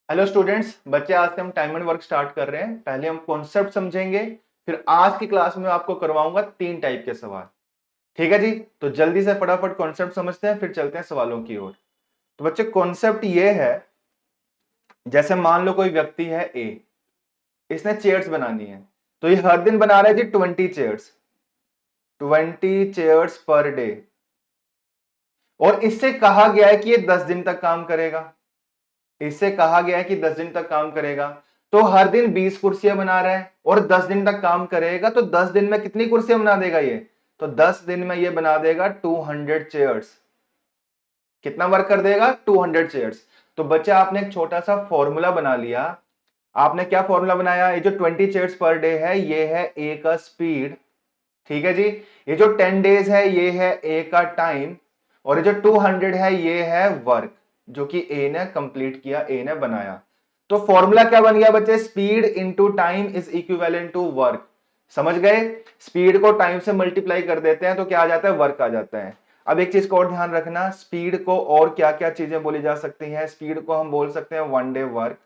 Hello students, बच्चे आज से हम टाइम एंड वर्क स्टार्ट कर रहे हैं। पहले हम कॉन्सेप्ट समझेंगे, फिर आज की क्लास में आपको करवाऊंगा 3 टाइप के सवाल। ठीक है जी। तो जल्दी से फटाफट कॉन्सेप्ट समझते हैं, फिर चलते हैं सवालों की ओर। तो बच्चे कॉन्सेप्ट ये है, जैसे मान लो कोई व्यक्ति है ए, इसने चेयर्स बनानी है। तो ये हर दिन बना रहा है जी 20 चेयर्स, 20 चेयर्स पर डे। और इससे कहा गया है कि ये 10 दिन तक काम करेगा। इससे कहा गया है कि 10 दिन तक काम करेगा। तो हर दिन 20 कुर्सियां बना रहा है और 10 दिन तक काम करेगा, तो 10 दिन में कितनी कुर्सियां बना देगा ये? तो 10 दिन में ये बना देगा 200 चेयर्स। कितना वर्क कर देगा? 200 चेयर्स। तो बच्चे आपने एक छोटा सा फॉर्मूला बना लिया। आपने क्या फॉर्मूला बनाया? ये जो 20 चेयर्स पर डे है, ये है ए का स्पीड। ठीक है जी। ये जो 10 डेज है, ये है ए का टाइम। और ये जो 200 है, ये है वर्क, जो कि ए ने कंप्लीट किया, ए ने बनाया। तो फॉर्मूला क्या बन गया बच्चे? Speed into time is equivalent to work. समझ गए? स्पीड को टाइम से मल्टीप्लाई कर देते हैं तो क्या आ जाता है? वर्क आ जाता है। अब एक चीज को और ध्यान रखना, स्पीड को और क्या क्या चीजें बोली जा सकती हैं? स्पीड को हम बोल सकते हैं 1 डे वर्क।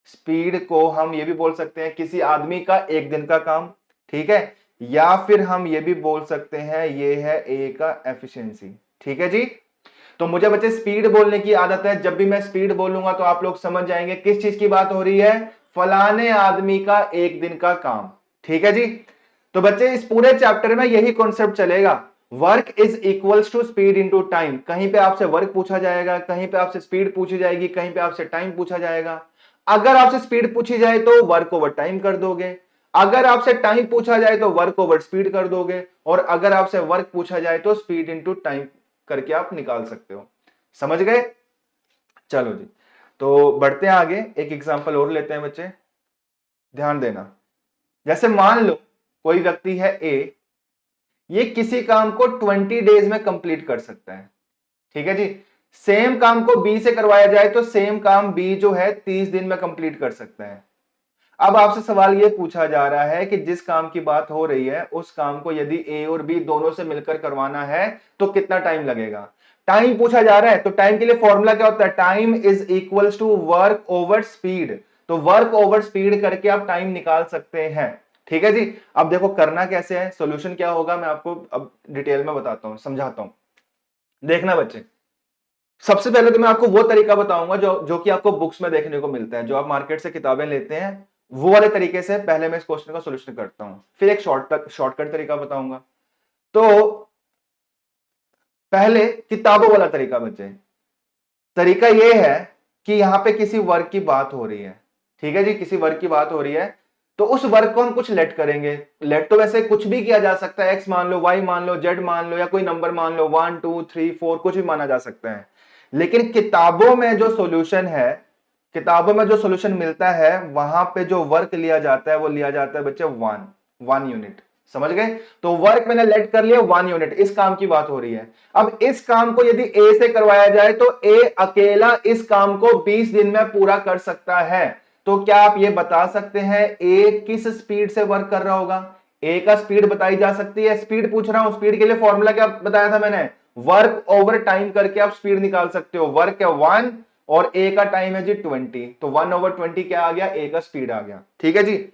स्पीड को हम ये भी बोल सकते हैं किसी आदमी का 1 दिन का काम। ठीक है। या फिर हम ये भी बोल सकते हैं ये है ए का एफिशिएंसी। ठीक है जी। तो मुझे बच्चे स्पीड बोलने की आदत है, जब भी मैं स्पीड बोलूंगा तो आप लोग समझ जाएंगे किस चीज की बात हो रही है। फलाने आदमी का 1 दिन का काम। ठीक है जी। तो बच्चे इस पूरे चैप्टर में यही कॉन्सेप्ट चलेगा, work is equals to speed into time. कहीं पे आपसे वर्क पूछा जाएगा, कहीं पे आपसे स्पीड पूछी जाएगी, कहीं पे आपसे टाइम पूछा जाएगा। अगर आपसे स्पीड पूछी जाए तो वर्क ओवर टाइम कर दोगे, अगर आपसे टाइम पूछा जाए तो वर्क ओवर स्पीड कर दोगे, और अगर आपसे वर्क पूछा जाए तो स्पीड इंटू टाइम करके आप निकाल सकते हो। समझ गए? चलो जी, तो बढ़ते हैं आगे। एक एग्जांपल और लेते हैं बच्चे, ध्यान देना। जैसे मान लो कोई व्यक्ति है ए, ये किसी काम को 20 डेज में कंप्लीट कर सकता है। ठीक है जी। सेम काम को बी से करवाया जाए तो सेम काम बी जो है 30 दिन में कंप्लीट कर सकता है। अब आपसे सवाल यह पूछा जा रहा है कि जिस काम की बात हो रही है उस काम को यदि ए और बी दोनों से मिलकर करवाना है तो कितना टाइम लगेगा? टाइम पूछा जा रहा है, तो टाइम के लिए फॉर्मूला क्या होता है? Time is equals to work over speed. तो वर्क ओवर स्पीड करके आप टाइम निकाल सकते हैं। ठीक है जी। अब देखो करना कैसे है, सॉल्यूशन क्या होगा, मैं आपको अब डिटेल में बताता हूं, समझाता हूं। देखना बच्चे, सबसे पहले तो मैं आपको वो तरीका बताऊंगा जो कि आपको बुक्स में देखने को मिलता है, जो आप मार्केट से किताबें लेते हैं, वो वाले तरीके से पहले मैं इस क्वेश्चन का सॉल्यूशन करता हूं, फिर एक शॉर्टकट तरीका बताऊंगा। तो पहले किताबों वाला तरीका बच्चे, तरीका यह है कि यहां पे किसी वर्क की बात हो रही है। ठीक है जी, किसी वर्क की बात हो रही है, तो उस वर्क को हम कुछ लेट करेंगे। लेट तो वैसे कुछ भी किया जा सकता है, एक्स मान लो, वाई मान लो, जेड मान लो, या कोई नंबर मान लो, 1 2 3 4, कुछ भी माना जा सकता है। लेकिन किताबों में जो सॉल्यूशन है, किताबों में जो सॉल्यूशन मिलता है, वहां पे जो वर्क लिया जाता है वो लिया जाता है बच्चे 1 यूनिट। समझ गए? तो वर्क मैंने लेट कर लिया 1 यूनिट, इस काम की बात हो रही है। अब इस काम को यदि ए से करवाया जाए तो ए अकेला इस काम को 20 दिन में पूरा कर सकता है। तो क्या आप ये बता सकते हैं ए किस स्पीड से वर्क कर रहा होगा? ए का स्पीड बताई जा सकती है, स्पीड पूछ रहा हूं, स्पीड के लिए फॉर्मूला क्या बताया था मैंने? वर्क ओवर टाइम करके आप स्पीड निकाल सकते हो। वर्क है 1 और ए का टाइम है जी 20, तो 1/20 क्या आ गया? ए का स्पीड आ गया। ठीक है जी।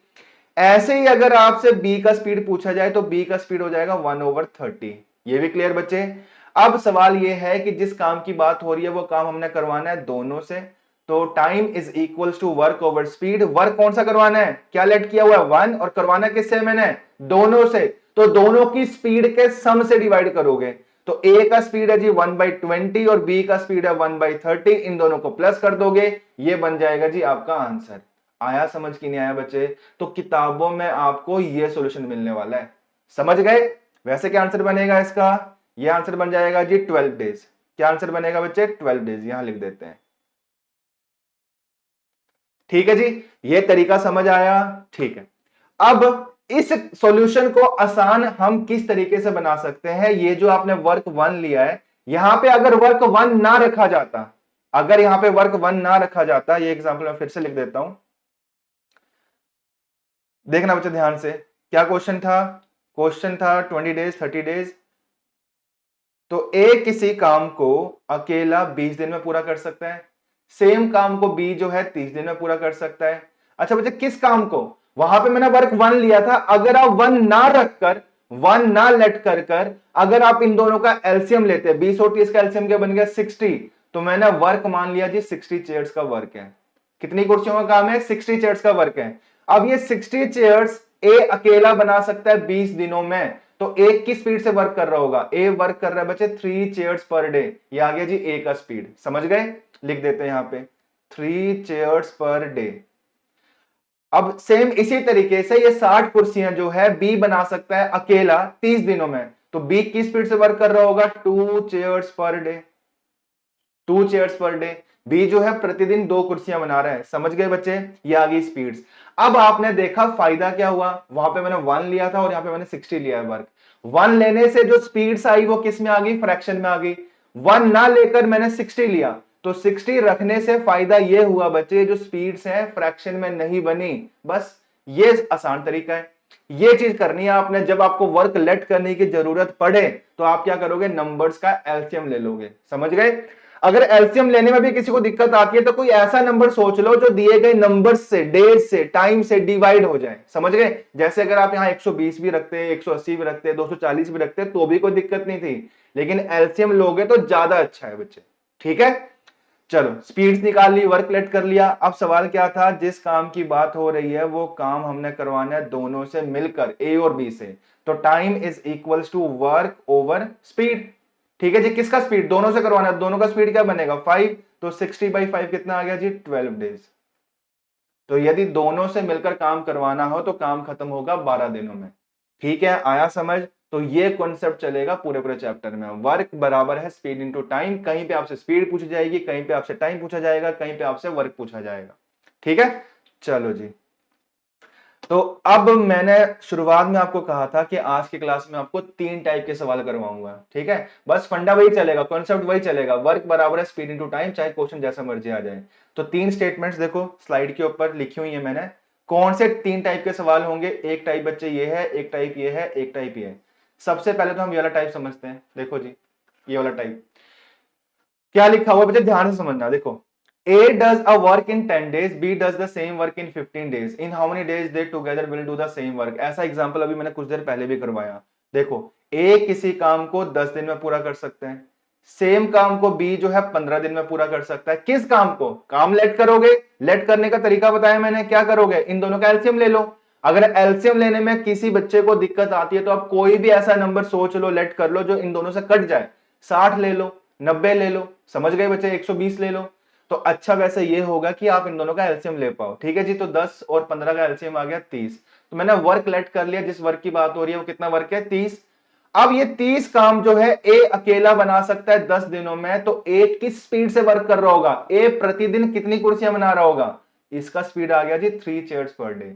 ऐसे ही अगर आपसे बी का स्पीड पूछा जाए तो बी का स्पीड हो जाएगा 1/30। ये भी क्लियर बच्चे? अब सवाल ये है कि जिस काम की बात हो रही है वो काम हमने करवाना है दोनों से, तो time is equals to work over speed. Work कौन सा करवाना है? क्या लेट किया हुआ है? 1, और करवाना किससे मैंने? दोनों से। तो दोनों की स्पीड के सम से डिवाइड करोगे, तो ए का स्पीड है जी 1/20 और बी का स्पीड है 1/30, इन दोनों को प्लस कर दोगे, ये बन जाएगा जी आपका आंसर। आया समझ की नहीं आया बच्चे? तो किताबों में आपको यह सॉल्यूशन मिलने वाला है। समझ गए? वैसे क्या आंसर बनेगा इसका? यह आंसर बन जाएगा जी 12 डेज। क्या आंसर बनेगा बच्चे? 12 डेज, यहां लिख देते हैं। ठीक है जी, यह तरीका समझ आया? ठीक है। अब इस सॉल्यूशन को आसान हम किस तरीके से बना सकते हैं? ये जो आपने वर्क 1 लिया है, यहां पे अगर वर्क 1 ना रखा जाता, अगर यहां पे वर्क 1 ना रखा जाता, ये एग्जांपल मैं फिर से लिख देता हूं, देखना बच्चे ध्यान से। क्या क्वेश्चन था? क्वेश्चन था 20 डेज 30 डेज। तो ए किसी काम को अकेला 20 दिन में पूरा कर सकता है। सेम काम को बी जो है 30 दिन में पूरा कर सकता है। अच्छा बच्चे किस काम को, वहां पे मैंने वर्क 1 लिया था, अगर आप 1 ना रखकर 1 ना लेट कर अगर आप इन दोनों का एलसीएम लेते हैं, 20 और 30 का एलसीएम क्या बन गया 60, तो मैंने वर्क मान लिया जी 60 चेयर्स का वर्क है। कितनी कुर्सियों का काम है, 60 चेयर्स का वर्क है। अब ये 60 चेयर्स ए अकेला बना सकता है 20 दिनों में, तो एक की स्पीड से वर्क कर रहा होगा, ए वर्क कर रहा है बच्चे 3 चेयर्स पर डे, ये आ गया जी ए का स्पीड, समझ गए, लिख देते हैं यहां पे 3 चेयर्स पर डे। अब सेम इसी तरीके से ये 60 कुर्सियां जो है बी बना सकता है अकेला 30 दिनों में, तो बी की स्पीड से वर्क कर रहा होगा 2 chairs per day, 2 chairs per day. B जो है प्रतिदिन 2 कुर्सियां बना रहा है, समझ गए बच्चे, ये आ गई स्पीड्स। अब आपने देखा फायदा क्या हुआ, वहां पे मैंने 1 लिया था और यहां पे मैंने 60 लिया है वर्क। 1 लेने से जो स्पीड्स आई वो किस में आ गई, फ्रैक्शन में आ गई। 1 ना लेकर मैंने 60 लिया, तो 60 रखने से फायदा ये हुआ बच्चे, जो स्पीड्स हैं फ्रैक्शन में नहीं बनी। बस ये आसान तरीका है, ये चीज करनी है आपने। जब आपको वर्क लेट करने की जरूरत पड़े तो आप क्या करोगे, नंबर्स का एलसीएम ले लोगे, समझ गए। अगर एलसीएम लेने में भी किसी को दिक्कत आती है तो कोई ऐसा नंबर सोच लो जो दिए गए नंबर से, डेज से, टाइम से डिवाइड हो जाए, समझ गए। जैसे अगर आप यहाँ 120 भी रखते हैं, 180 भी रखते हैं, 240 भी रखते हैं तो भी कोई दिक्कत नहीं थी, लेकिन एलसीएम लोगे तो ज्यादा अच्छा है बच्चे, ठीक है। चलो स्पीड्स निकाल ली, वर्क लेट कर लिया। अब सवाल क्या था, जिस काम की बात हो रही है वो काम हमने करवाना है दोनों से मिलकर, ए और बी से, तो time is equals to work over speed, ठीक है जी। किसका स्पीड, दोनों से करवाना है, दोनों का स्पीड क्या बनेगा 5, तो 60/5 कितना आ गया जी 12 डेज। तो यदि दोनों से मिलकर काम करवाना हो तो काम खत्म होगा 12 दिनों में, ठीक है, आया समझ। तो ये कॉन्सेप्ट चलेगा पूरे पूरे चैप्टर में, वर्क बराबर है स्पीड इनटू टाइम। कहीं पे आपसे स्पीड पूछी जाएगी, कहीं पे आपसे टाइम पूछा जाएगा, कहीं पे आपसे वर्क पूछा जाएगा, ठीक है। चलो जी, तो अब मैंने शुरुआत में आपको कहा था कि आज की क्लास में आपको 3 टाइप के सवाल करवाऊंगा, ठीक है। बस फंडा वही चलेगा, कॉन्सेप्ट वही चलेगा, वर्क बराबर है स्पीड इनटू टाइम, चाहे क्वेश्चन जैसा मर्जी आ जाए। तो 3 स्टेटमेंट्स देखो स्लाइड के ऊपर लिखी हुई है मैंने, कौन से 3 टाइप के सवाल होंगे। एक टाइप बच्चे ये है, एक टाइप ये है, एक टाइप ये है। सबसे पहले तो हम ये वाला टाइप समझते हैं, देखो जी ये वाला टाइप क्या लिखा हुआ बच्चे, ध्यान से समझना। देखो A does a work in 10 days, B does the same work in 15 days. In how many days they together will do the same work? ऐसा एग्जांपल अभी मैंने कुछ देर पहले भी करवाया। देखो A किसी काम को 10 दिन में पूरा कर सकते हैं, सेम काम को B जो है 15 दिन में पूरा कर सकता है। किस काम को, काम लेट करोगे, लेट करने का तरीका बताया मैंने, क्या करोगे, इन दोनों का एलसीएम ले लो। अगर एलसीएम लेने में किसी बच्चे को दिक्कत आती है तो आप कोई भी ऐसा नंबर सोच लो, लेट कर लो जो इन दोनों से कट जाए, 60 ले लो, 90 ले लो, समझ गए बच्चे, 120 ले लो। तो अच्छा वैसे ये होगा कि आप इन दोनों का एलसीएम ले पाओ, ठीक है जी। तो 10 और 15 का एलसीएम आ गया 30। तो मैंने वर्क लेट कर लिया, जिस वर्क की बात हो रही है वो कितना वर्क है 30। अब ये 30 काम जो है ए अकेला बना सकता है 10 दिनों में, तो ए किस स्पीड से वर्क कर रहा होगा, ए प्रतिदिन कितनी कुर्सियां बना रहा होगा, इसका स्पीड आ गया जी 3 chairs per day.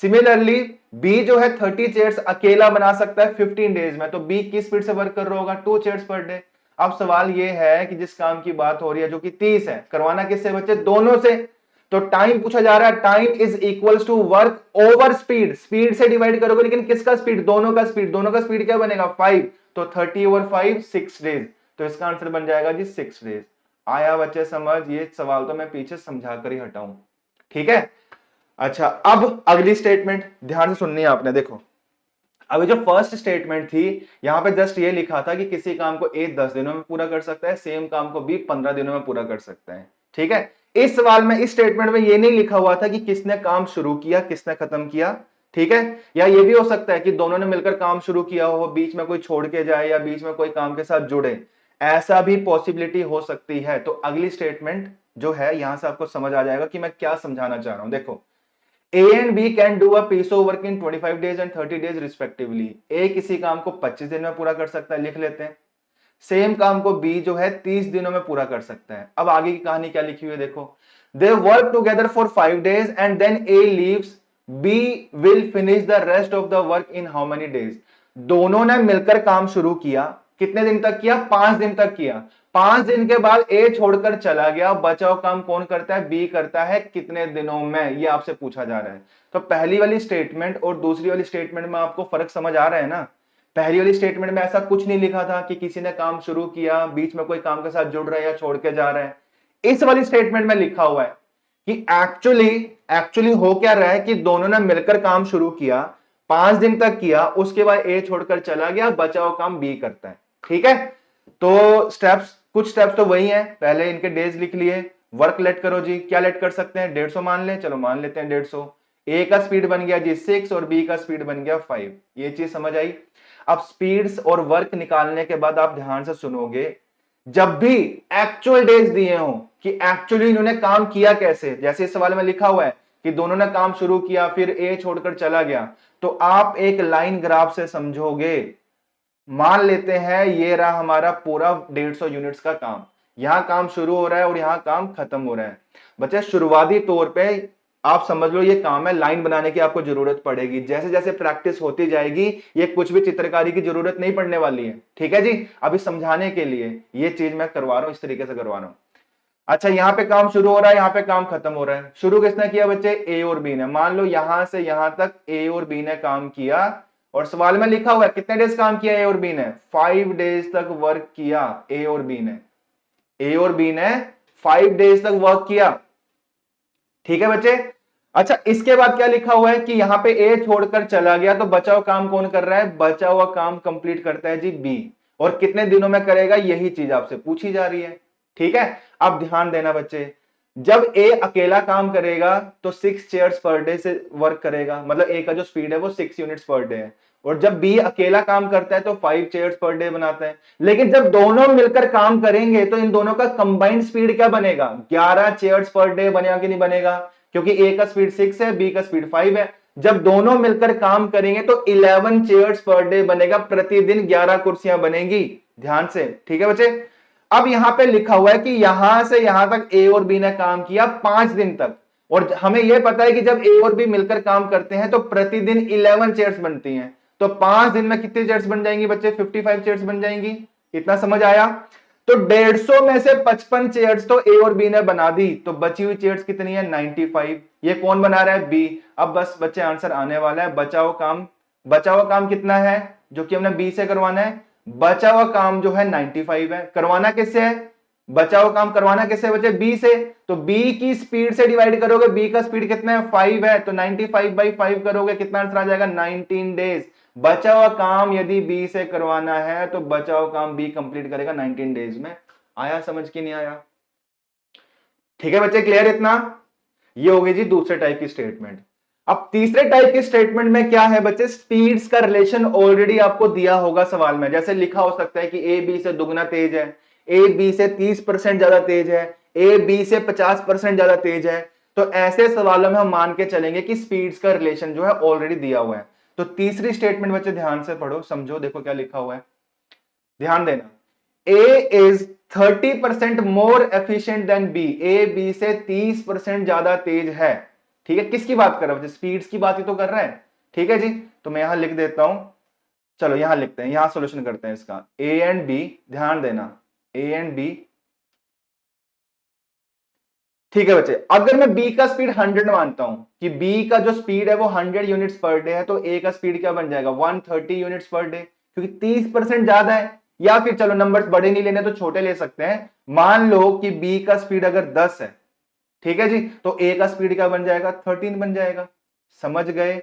Similarly B जो है 30 चेयर्स अकेला बना सकता है 15 डेज में, तो बी किस स्पीड से वर्क कर रहा होगा 2 चेयर्स पर डे। अब सवाल यह है कि जिस काम की बात हो रही है जो कि 30 है, करवाना किससे बच्चे, दोनों से। तो टाइम पूछा जा रहा है, time is equals to work over speed, speed से डिवाइड करोगे, लेकिन किसका स्पीड, दोनों का स्पीड, दोनों का स्पीड क्या बनेगा 5, तो 30/5 6 डेज, तो इसका आंसर बन जाएगा जी 6 डेज। आया बच्चे समझ, ये सवाल तो मैं पीछे समझा कर ही हटाऊं, ठीक है। अच्छा अब अगली स्टेटमेंट ध्यान से सुननी है आपने, देखो अभी जो फर्स्ट स्टेटमेंट थी यहां पे जस्ट ये लिखा था कि किसी काम को ए 10 दिनों में पूरा कर सकता है, सेम काम को बी 15 दिनों में पूरा कर सकता है, ठीक है। इस सवाल में, इस स्टेटमेंट में ये नहीं लिखा हुआ था कि किसने काम शुरू किया किसने खत्म किया, ठीक है। या ये भी हो सकता है कि दोनों ने मिलकर काम शुरू किया हो, बीच में कोई छोड़ के जाए या बीच में कोई काम के साथ जुड़े, ऐसा भी पॉसिबिलिटी हो सकती है। तो अगली स्टेटमेंट जो है यहां से आपको समझ आ जाएगा कि मैं क्या समझाना चाह रहा हूं। देखो A and B can do a piece of work in 25 days and 30 days respectively. A किसी काम को 25 दिन में पूरा कर सकता है, लिख लेते हैं। सेम काम को B जो है 30 दिनों में पूरा कर सकता है। अब आगे की कहानी क्या लिखी हुई है देखो, they work together for 5 days and then A leaves, B will finish the rest of the work in how many days? दोनों ने मिलकर काम शुरू किया, कितने दिन तक किया, 5 दिन तक किया। 5 दिन के बाद ए छोड़कर चला गया, बचाव काम कौन करता है, बी करता है, कितने दिनों में, ये आपसे पूछा जा रहा है। तो पहली वाली स्टेटमेंट और दूसरी वाली स्टेटमेंट में आपको फर्क समझ आ रहा है ना। पहली वाली स्टेटमेंट में ऐसा कुछ नहीं लिखा था कि किसी ने काम शुरू किया, बीच में कोई काम के साथ जुड़ रहा है या छोड़ के जा रहा है। इस वाली स्टेटमेंट में लिखा हुआ है कि एक्चुअली हो क्या रहा है कि दोनों ने मिलकर काम शुरू किया, 5 दिन तक किया, उसके बाद ए छोड़कर चला गया, बचा हुआ काम बी करता है। ठीक है, तो कुछ स्टेप्स तो वही है, पहले इनके डेज लिख लिए। वर्क लेट करो जी, क्या लेट कर सकते हैं, 150 मान लें, चलो मान लेते हैं 150। ए का स्पीड बन गया जी 6 और बी का स्पीड बन गया 5। ये चीज समझ आई। अब स्पीड्स और वर्क निकालने के बाद आप ध्यान से सुनोगे, जब भी एक्चुअल डेज दिए हो कि एक्चुअली इन्होंने काम किया कैसे, जैसे इस सवाल में लिखा हुआ है कि दोनों ने काम शुरू किया फिर ए छोड़कर चला गया, तो आप एक लाइन ग्राफ से समझोगे। मान लेते हैं ये रहा हमारा पूरा 150 यूनिट्स का काम, यहां काम शुरू हो रहा है और यहां काम खत्म हो रहा है। बच्चे शुरुआती तौर पे आप समझ लो ये काम है, लाइन बनाने की आपको जरूरत पड़ेगी, जैसे जैसे प्रैक्टिस होती जाएगी ये कुछ भी चित्रकारी की जरूरत नहीं पड़ने वाली है। ठीक है जी, अभी समझाने के लिए ये चीज मैं करवा रहा हूं, इस तरीके से करवा रहा हूं। अच्छा, यहां पे काम शुरू हो रहा है, यहां पे काम खत्म हो रहा है। शुरू किसने किया बच्चे, ए और बी ने। मान लो यहां से यहां तक ए और बी ने काम किया, और सवाल में लिखा हुआ है कितने डेज काम किया ए और बी ने, 5 डेज तक वर्क किया ए और बी ने। ए और बी ने 5 डेज तक वर्क किया। ठीक है बच्चे। अच्छा, इसके बाद क्या लिखा हुआ है कि यहां पे ए छोड़कर चला गया, तो बचा हुआ काम कौन कर रहा है, बचा हुआ काम कंप्लीट करता है जी बी। और कितने दिनों में करेगा, यही चीज आपसे पूछी जा रही है। ठीक है, अब ध्यान देना बच्चे, जब ए अकेला काम करेगा तो 6 चेयर्स पर डे से वर्क करेगा, मतलब ए का जो स्पीड है वो 6 यूनिट्स पर डे है। और जब बी अकेला काम करता है तो 5 चेयर्स पर डे बनाता है। लेकिन जब दोनों मिलकर काम करेंगे तो इन दोनों का कंबाइंड स्पीड क्या बनेगा, 11 चेयर्स पर डे बनेगा कि नहीं बनेगा, क्योंकि ए का स्पीड 6 है, बी का स्पीड 5 है। जब दोनों मिलकर काम करेंगे तो 11 चेयर्स पर डे बनेगा, प्रतिदिन 11 कुर्सियां बनेगी। ध्यान से, ठीक है बच्चे। अब यहां पे लिखा हुआ है कि यहां से यहां तक ए और बी ने काम किया 5 दिन तक, और हमें यह पता है कि जब ए और बी मिलकर काम करते हैं तो प्रतिदिन 11 चेयर्स बनती हैं। तो 5 दिन में कितनी चेयर्स बन जाएंगी बच्चे, 55 चेयर्स बन जाएंगी। इतना समझ आया। तो 150 में से 55 चेयर्स तो ए और बी ने बना दी, तो बची हुई चेयर्स कितनी है, 95। ये कौन बना रहा है, बी। अब बस बच्चे आंसर आने वाला है। बचा हुआ काम कितना है जो कि हमने बी से करवाना है, बचा हुआ काम जो है 95 है। करवाना किससे है, बचा हुआ काम करवाना किससे बच्चे, बी से। तो बी की स्पीड से डिवाइड करोगे, बी का स्पीड कितना है, 5 है, तो 95/5 करोगे, कितना आंसर आ जाएगा, 19 डेज। बचा हुआ काम यदि बी से करवाना है तो बचा हुआ काम बी कंप्लीट करेगा 19 डेज में। आया समझ की नहीं आया, ठीक है बच्चे, क्लियर इतना। ये हो गई जी दूसरे टाइप की स्टेटमेंट। अब तीसरे टाइप की स्टेटमेंट में क्या है बच्चे, स्पीड्स का रिलेशन ऑलरेडी आपको दिया होगा सवाल में। जैसे लिखा हो सकता है कि ए बी से दुगना तेज है, ए बी से 30% ज्यादा तेज है, ए बी से 50% ज्यादा तेज है। तो ऐसे सवालों में हम मान के चलेंगे कि स्पीड्स का रिलेशन जो है ऑलरेडी दिया हुआ है। तो तीसरी स्टेटमेंट बच्चे ध्यान से पढ़ो, समझो, देखो क्या लिखा हुआ है, ध्यान देना। A is 30% more efficient than B, A B से 30% ज्यादा तेज है। ठीक है, किसकी बात कर रहा है, स्पीड्स की बात ही तो कर रहा है। ठीक है जी, तो मैं यहां लिख देता हूं, चलो यहां लिखते हैं, यहां सॉल्यूशन करते हैं इसका। ए एंड बी, ध्यान देना, ए एंड बी। ठीक है बच्चे, अगर मैं बी का स्पीड 100 मानता हूं कि बी का जो स्पीड है वो 100 यूनिट्स पर डे है, तो ए का स्पीड क्या बन जाएगा, 130 यूनिट्स पर डे, क्योंकि 30% ज्यादा है। या फिर चलो नंबर्स बड़े नहीं लेने तो छोटे ले सकते हैं, मान लो कि बी का स्पीड अगर 10 है, ठीक है जी, तो ए का स्पीड क्या बन जाएगा, 13 बन जाएगा। समझ गए।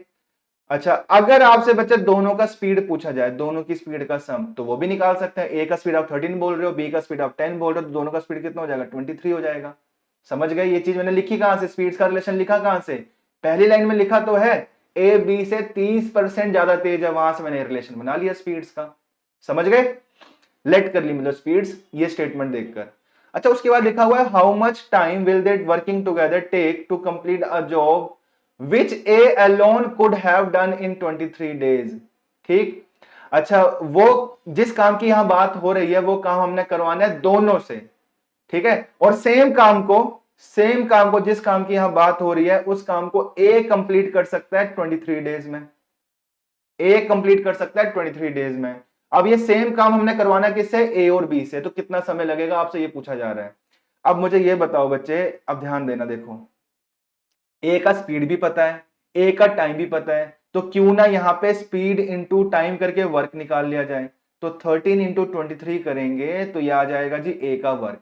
अच्छा, अगर आपसे बच्चे दोनों का स्पीड पूछा जाए, दोनों की स्पीड का सम, तो वो भी निकाल सकते हैं। ए का स्पीड आप 13 बोल रहे हो, बी का स्पीड आप 10 बोल रहे हो, तो दोनों का स्पीड कितना हो जाएगा, 23 हो जाएगा। समझ गए। ये चीज मैंने लिखी कहां से, स्पीड्स का रिलेशन लिखा कहां से, पहली लाइन में लिखा तो है, ए बी से 30% ज्यादा तेज है, वहां से मैंने रिलेशन बना लिया स्पीड्स का। समझ गए, लेट कर ली मतलब स्पीड्स, ये स्टेटमेंट देखकर। अच्छा, उसके बाद लिखा हुआ है, how much time will they working together take to complete a job which A alone could have done in 23 days. ठीक। अच्छा, वो जिस काम की यहां बात हो रही है वो काम हमने करवाना है दोनों से। ठीक है, और सेम काम को जिस काम की यहां बात हो रही है उस काम को ए कंप्लीट कर सकता है 23 डेज में। ए कंप्लीट कर सकता है 23 डेज में। अब ये सेम काम हमने करवाना किससे, ए और बी से, तो कितना समय लगेगा आपसे ये पूछा जा रहा है। अब मुझे ये बताओ बच्चे, अब ध्यान देना, देखो ए का स्पीड भी पता है, ए का टाइम भी पता है, तो क्यों ना यहां पे स्पीड इंटू टाइम करके वर्क निकाल लिया जाए। तो 13 इंटू 23 करेंगे तो यह आ जाएगा जी ए का वर्क।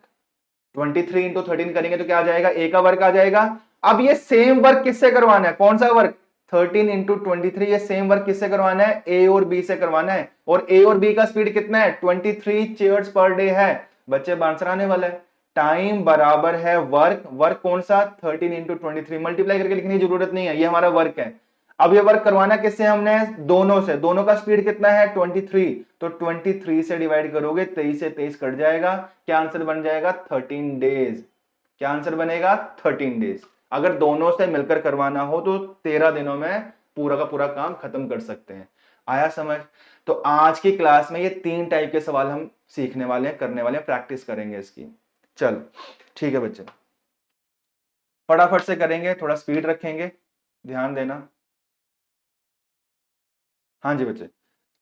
23 इंटू 13 करेंगे तो क्या आ जाएगा, ए का वर्क आ जाएगा। अब ये सेम वर्क किससे करवाना है, कौन सा वर्क, 13 इंटू 23, ये सेम वर्क किससे करवाना है, ए और बी से करवाना है। और ए और बी का स्पीड कितना है, 23 चेयर्स पर डे है। बच्चे आंसर आने वाला है, टाइम बराबर है वर्क, वर्क कौन सा, 13 इंटू 23, मल्टीप्लाई करके लिखने की जरूरत नहीं है, ये हमारा वर्क है। अब ये वर्क करवाना किससे हमने, दोनों से, दोनों का स्पीड कितना है 23, तो 23 से डिवाइड करोगे, 23 से 23 कट जाएगा, क्या आंसर बन जाएगा 13 डेज। क्या आंसर बनेगा 13 डेज। अगर दोनों से मिलकर करवाना हो तो 13 दिनों में पूरा का पूरा काम खत्म कर सकते हैं। आया समझ। तो आज की क्लास में ये 3 टाइप के सवाल हम सीखने वाले हैं, करने वाले हैं, प्रैक्टिस करेंगे इसकी। चलो ठीक है बच्चे, फटाफट से करेंगे, थोड़ा स्पीड रखेंगे, ध्यान देना। हाँ जी बच्चे,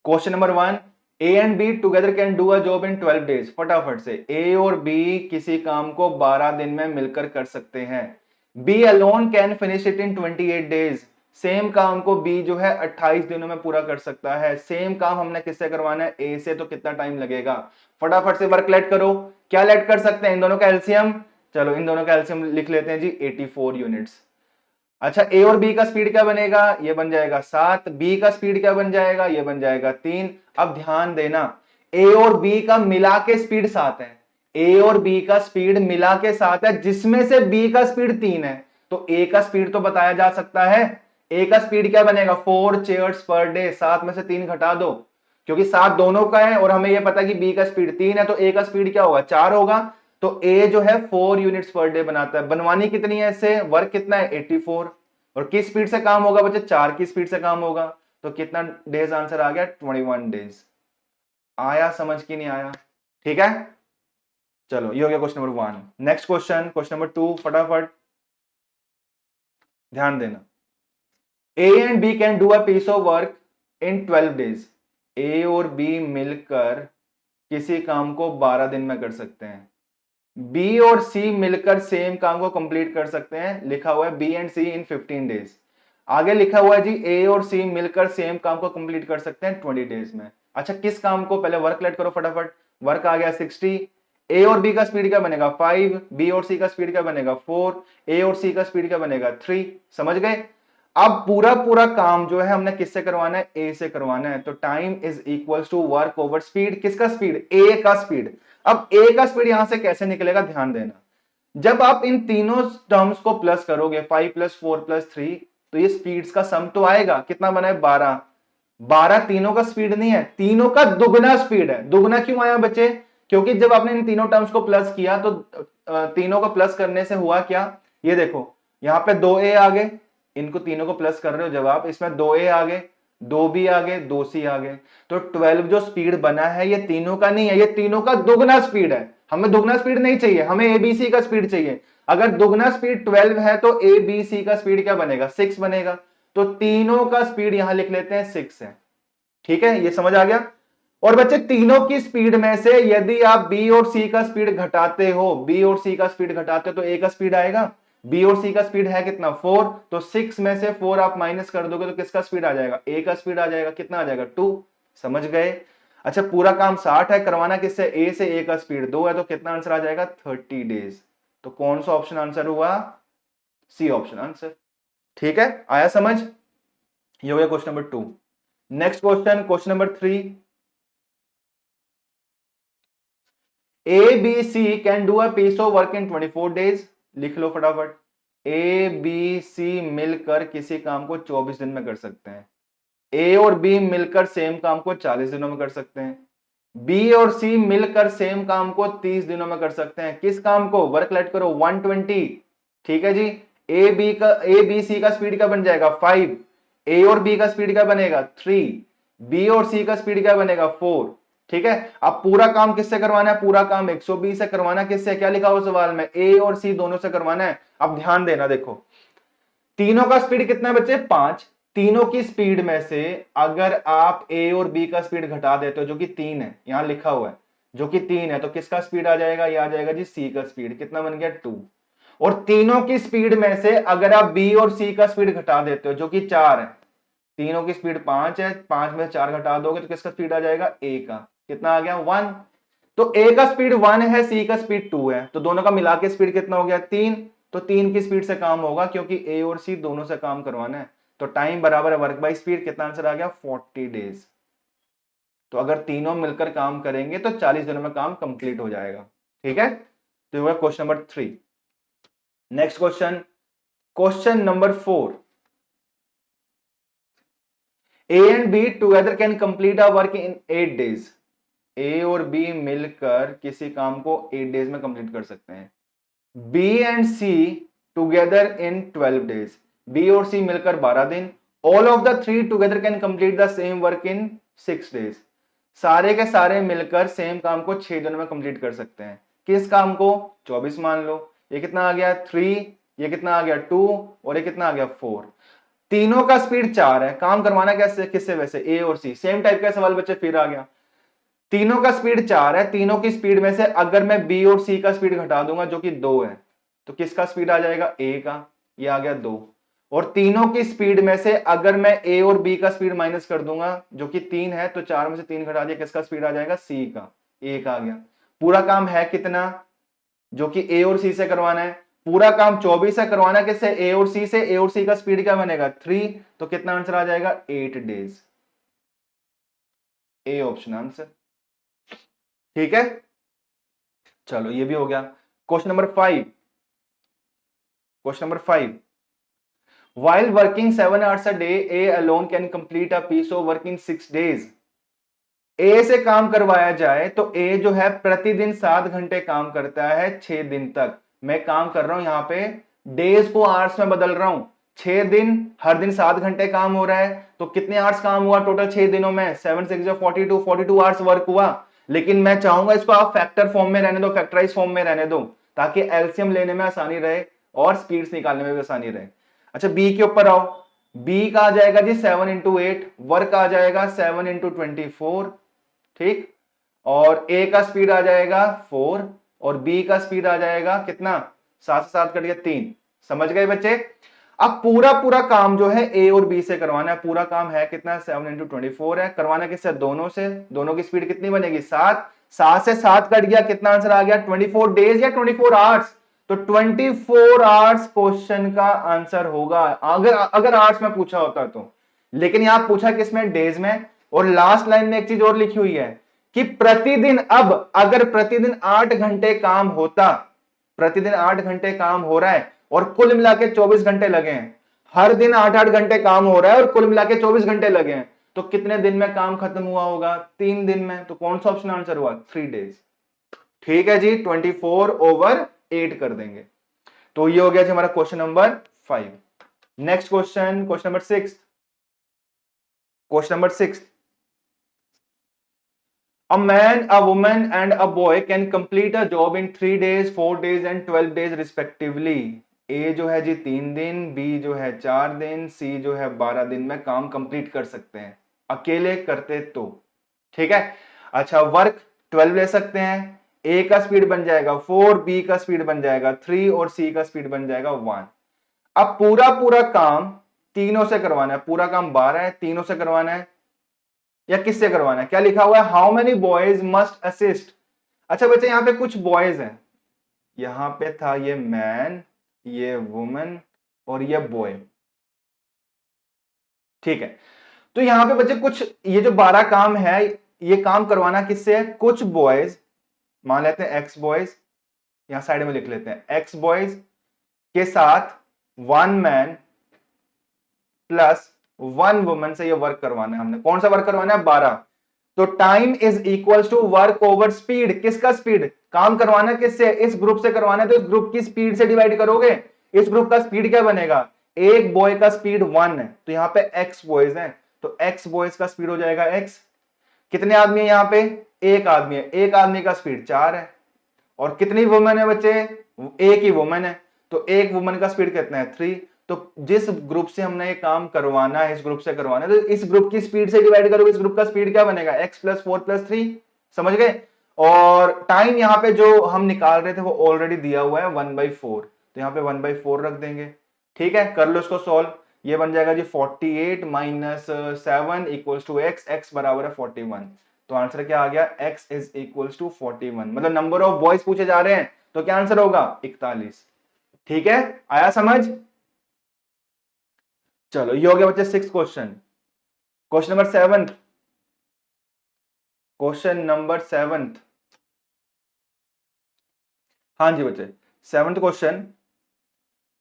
question number 1, A and B together can do a job in 12 days. फटाफट से, ए और बी किसी काम को 12 दिन में मिलकर कर सकते हैं। B alone can finish it in 28 days. Same काम को बी जो है 28 दिनों में पूरा कर सकता है। सेम काम हमने किससे करवाना है, ए से, तो कितना टाइम लगेगा। फटाफट से वर्क लेट करो, क्या लेट कर सकते हैं, इन दोनों का एलसीएम। चलो इन दोनों का एलसीएम लिख लेते हैं जी, 84 यूनिट्स। अच्छा, ए और बी का स्पीड क्या बनेगा, ये बन जाएगा 7, बी का स्पीड क्या बन जाएगा, ये बन जाएगा 3। अब ध्यान देना, ए और बी का मिला के स्पीड 7 है, ए और बी का स्पीड मिला के 7 है, जिसमें से बी का स्पीड 3 है, तो ए का स्पीड तो बताया जा सकता है। ए का स्पीड क्या बनेगा, 4 चेयर्स पर डे, 7 में से 3 घटा दो, क्योंकि 7 दोनों का है और हमें यह पता है कि बी का स्पीड 3 है, तो ए का स्पीड क्या होगा, 4 होगा। तो ए जो है 4 यूनिट्स पर डे बनाता है। बनवानी कितनी है इससे, वर्क कितना है 84, और किस स्पीड से काम होगा बच्चे, 4 की स्पीड से काम होगा। तो कितना डेज आंसर आ गया, 21 डेज। आया समझ की नहीं आया, ठीक है। चलो ये हो गया question number 1। Next question, question number 2, फटाफट ध्यान देना। A and B can do a piece of work in 12 days. A और बी मिलकर किसी काम को 12 दिन में कर सकते हैं। बी और सी मिलकर सेम काम को कंप्लीट कर सकते हैं, लिखा हुआ है B and C in 15 days. आगे लिखा हुआ है जी, ए और सी मिलकर सेम काम को कंप्लीट कर सकते हैं 20 डेज में। अच्छा, किस काम को, पहले वर्क लेट करो फटाफट। वर्क आ गया 60, ए और बी का स्पीड क्या बनेगा 5, बी और सी का स्पीड क्या बनेगा 4, ए और सी का स्पीड क्या बनेगा 3। समझ गए। अब पूरा पूरा काम जो है हमने किससे करवाना है, ए से करवाना है। तो time is equals to work over speed, किसका स्पीड, ए का स्पीड। अब ए का स्पीड यहां से कैसे निकलेगा, ध्यान देना। जब आप इन तीनों टर्म्स को प्लस करोगे, 5 + 4 + 3, तो ये स्पीड्स का सम तो आएगा, कितना बना है 12। 12 तीनों का स्पीड नहीं है, तीनों का दुगना स्पीड है। दुगना क्यों आया बच्चे, क्योंकि जब आपने इन तीनों टर्म्स को प्लस किया तो तीनों को प्लस करने से हुआ क्या, ये देखो, यहां पे 2a आ गए, इनको तीनों को प्लस कर रहे हो जब आप, इसमें 2a आ गए, 2b आ गए, 2c आ गए। तो 12 जो स्पीड बना है ये तीनों का नहीं है, ये तीनों का दुगना स्पीड है। हमें दुगना स्पीड नहीं चाहिए, हमें एबीसी का स्पीड चाहिए। अगर दुगना स्पीड 12 है तो एबीसी का स्पीड क्या बनेगा, 6 बनेगा। तो तीनों का स्पीड यहां लिख लेते हैं 6 है, ठीक है, ये समझ आ गया। और बच्चे तीनों की स्पीड में से यदि आप बी और सी का स्पीड घटाते हो, बी और सी का स्पीड घटाते हो तो ए का स्पीड आएगा। बी और सी का स्पीड है कितना 4, तो 6 में से 4 आप माइनस कर दोगे तो किसका स्पीड आ जाएगा, ए का स्पीड आ जाएगा, कितना आ जाएगा 2। समझ गए। अच्छा, पूरा काम 60 है, करवाना किससे, ए से, ए का स्पीड 2 है, तो कितना आंसर आ जाएगा 30 डेज। तो कौन सा ऑप्शन आंसर हुआ, सी ऑप्शन आंसर, ठीक है। आया समझ। ये हो गया question number 2। Next question, question number 3। A B C can do a piece of work in 24 days. लिख लो फटाफट। ए बी सी मिलकर किसी काम को 24 दिन में कर सकते हैं। ए और बी मिलकर सेम काम को 40 दिनों में कर सकते हैं। बी और सी मिलकर सेम काम को 30 दिनों में कर सकते हैं। किस काम को, वर्क लेट करो 120, ठीक है जी। ए बी सी का स्पीड क्या बन जाएगा 5, ए और बी का स्पीड क्या बनेगा 3, बी और सी का स्पीड क्या बनेगा 4, ठीक है। अब पूरा काम किससे करवाना है, पूरा काम 120 से करवाना, किससे, क्या लिखा हो सवाल में, ए और सी दोनों से करवाना है। अब ध्यान देना, देखो तीनों का स्पीड कितना है बच्चे 5, तीनों की स्पीड में से अगर आप ए और बी का स्पीड घटा देते हो जो कि 3 है, यहां लिखा हुआ है जो कि 3 है, तो किसका स्पीड आ जाएगा, ये आ जाएगा जी सी का स्पीड, कितना बन गया 2। और तीनों की स्पीड में से अगर आप बी और सी का स्पीड घटा देते हो जो कि 4 है, तीनों की स्पीड 5 है, 5 में 4 घटा दोगे तो किसका स्पीड आ जाएगा, ए का, कितना आ गया 1। तो ए का स्पीड 1 है, सी का स्पीड 2 है, तो दोनों का मिला के स्पीड कितना हो गया 3। तो 3 की स्पीड से काम होगा क्योंकि ए और सी दोनों से काम करवाना है। तो टाइम बराबर है वर्क बाय स्पीड, कितना आंसर आ गया 40 डेज। तो अगर तीनों मिलकर काम करेंगे तो 40 दिनों में काम कंप्लीट हो जाएगा। ठीक है, तो ये question number 3। Next question, question number 4। A and B together can complete a work in 8 days. A और बी मिलकर किसी काम को 8 डेज में कंप्लीट कर सकते हैं। B and C together in 12 days. B और सी मिलकर 12 दिन। All of the three together can complete the same work in 6 days. सारे के सारे मिलकर सेम काम को 6 दिनों में कंप्लीट कर सकते हैं। किस काम को? 24 मान लो। ये कितना आ गया 3, ये कितना आ गया 2 और ये कितना आ गया 4। तीनों का स्पीड 4 है। काम करवाना कैसे, किससे? वैसे ए और सी। सेम टाइप का सवाल बच्चे फिर आ गया। तीनों का स्पीड 4 है, तीनों की स्पीड में से अगर मैं बी और सी का स्पीड घटा दूंगा जो कि 2 है, तो किसका स्पीड आ जाएगा? ए का। ये आ गया 2। और तीनों की स्पीड में से अगर मैं ए और बी का स्पीड माइनस कर दूंगा जो कि 3 है, तो 4 में से 3 घटा दिया, किसका स्पीड आ जाएगा? सी का। ए का आ गया। पूरा काम है कितना जो कि ए और सी से करवाना है? पूरा काम 24 से करवाना है। किससे? ए और सी से। ए और सी का स्पीड क्या बनेगा? 3। तो कितना आंसर आ जाएगा? 8 डेज। A option answer. ठीक है, चलो ये भी हो गया। Question number 5। Question number 5। While working 7 hours a day, A alone can complete a piece of work in 6 days. ए से काम करवाया जाए तो ए जो है प्रतिदिन 7 घंटे काम करता है 6 दिन तक। मैं काम कर रहा हूं यहां पे डेज को आवर्स में बदल रहा हूं। 6 दिन, हर दिन 7 घंटे काम हो रहा है, तो कितने आवर्स काम हुआ टोटल 6 दिनों में? 7 6 42, 42 आवर्स वर्क हुआ। लेकिन मैं चाहूंगा इसको आप फैक्टर फॉर्म में रहने दो, फैक्टराइज फॉर्म में रहने दो, ताकि एलसीएम लेने में आसानी रहे और स्पीड्स निकालने में भी आसानी रहे। अच्छा, बी के ऊपर आओ। बी का आ जाएगा जी 7 इंटू 8, वर्क आ जाएगा 7 इंटू 24। ठीक, और ए का स्पीड आ जाएगा 4 और बी का स्पीड आ जाएगा कितना? 7 से 7 कट गया 3। समझ गए बच्चे? अब पूरा पूरा काम जो है ए और बी से करवाना है। पूरा काम है कितना? 7 इंटू 24 है। करवाना किससे? दोनों से। दोनों की स्पीड कितनी बनेगी? 7। 7 से 7 कट गया, कितना आंसर आ गया? 24 डेज या 24 आवर्स। तो 24 आवर्स क्वेश्चन का आंसर होगा, अगर अगर आवर्स में पूछा होता तो। लेकिन यहां पूछा किसमें? डेज में। और लास्ट लाइन में एक चीज और लिखी हुई है कि प्रतिदिन, अब अगर प्रतिदिन 8 घंटे काम होता, प्रतिदिन 8 घंटे काम हो रहा है और कुल मिला के 24 घंटे लगे हैं, हर दिन 8-8 घंटे काम हो रहा है और कुल मिला के 24 घंटे लगे हैं, तो कितने दिन में काम खत्म हुआ होगा? 3 दिन में। तो कौन सा ऑप्शन आंसर हुआ? 3 डेज। ठीक है जी, 24/8 कर देंगे। तो ये हो गया जी हमारा question number 5। Next question, question number 6। Question number 6। A man, a woman and a boy can complete a job in 3 days, 4 days and 12 days respectively. A जो है जी 3 दिन, B जो है 4 दिन, C जो है 12 दिन में काम कंप्लीट कर सकते हैं अकेले करते तो। ठीक है, अच्छा वर्क 12 ले सकते हैं। A का स्पीड बन जाएगा 4, B का स्पीड बन जाएगा 3 और C का स्पीड बन जाएगा 1। अब पूरा पूरा काम तीनों से करवाना है। पूरा काम 12 है, तीनों से करवाना है या किससे करवाना है? क्या लिखा हुआ है? How many boys must assist. अच्छा बच्चे, यहां पे कुछ बॉयज हैं। यहां पे था ये मैन, ये वुमन और ये बॉय। ठीक है, तो यहां पे बच्चे कुछ, ये जो 12 काम है, ये काम करवाना किससे है? कुछ बॉयज, मान लेते हैं एक्स बॉयज, यहां साइड में लिख लेते हैं, एक्स बॉयज के साथ 1 मैन प्लस 1 वुमन से ये वर्क करवाना है हमने। कौन सा वर्क करवाना है? 12। तो time is equal to work over speed. किसका स्पीड? काम करवाना किससे? इस ग्रुप से करवाना है, तो इस ग्रुप की स्पीड से डिवाइड करोगे। इस ग्रुप का स्पीड क्या बनेगा? एक बॉय का स्पीड 1 है, तो यहां पे एक्स बॉयज हैं, तो एक्स बॉयज का स्पीड हो जाएगा एक्स। कितने आदमी है यहां पे? एक आदमी है। एक आदमी का स्पीड 4 है। और कितनी वुमन है बच्चे? एक ही वुमन है, तो एक वुमन का स्पीड कितना है? 3। तो जिस ग्रुप से हमने ये काम करवाना है, इस ग्रुप से करवाना है, तो इस ग्रुप की स्पीड से डिवाइड करोगे, इस ग्रुप का स्पीड क्या बनेगा? x + 4 + 3। समझ गए? और टाइम यहां पे जो हम निकाल रहे थे वो ऑलरेडी दिया हुआ है 1/4, तो यहां पे 1/4 रख देंगे। ठीक है, कर लो इसको सॉल्व। ये बन जाएगा जी 48 - 7 = x, x बराबर है 41। तो आंसर क्या आ गया, x इज इक्वल टू 41, मतलब नंबर ऑफ बॉयज पूछे जा रहे हैं तो क्या आंसर होगा, 41। ठीक है, आया समझ। चलो ये हो गया बच्चे 6 question. Question number 7, question number 7, हाँ जी बच्चे 7th क्वेश्चन,